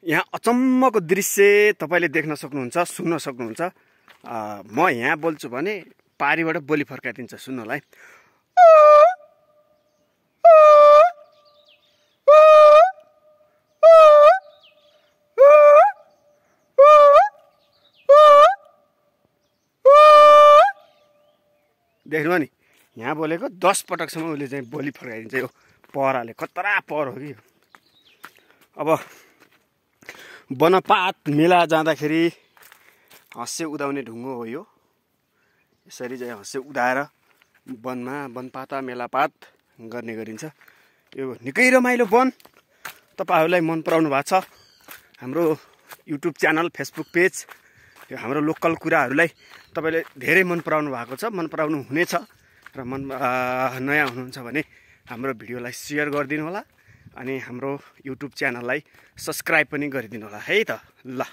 यहाँ अचम्मको दृश्य तपाईले देख्न सक्नुहुन्छ, सुन्न सक्नुहुन्छ। म यहाँ बोल्छु भने पारीबाट बोली फर्काइदिन्छ, सुन्नलाई। देख्नु नि, यहाँ बोलेको 10 पटकसम्म उसले चाहिँ बोली फर्काइदिन्छ। यो पहराले खतरा पहर हो कि। अब वनपात मेला जाँदाखेरि हँसे उदाउने ढुङ्गो हो यो। यसरी चाहिँ हँसे उदाएर वनमा वनपाता मेलापात गर्ने गरिन्छ। यो निकै रमाइलो वन। तपाईहरुलाई मन पराउनु भएको छ। हाम्रो युट्युब च्यानल, फेसबुक पेज, यो हाम्रो लोकल कुराहरूलाई तपाईले धेरै मन पराउनु भएको छ, मन पराउनु हुनेछ। र नयाँ हुनुहुन्छ भने हाम्रो भिडियोलाई शेयर गरिदिनु होला अनि हाम्रो युट्युब च्यानललाई सब्स्क्राइब पनि गरिदिनु होला है त। ल।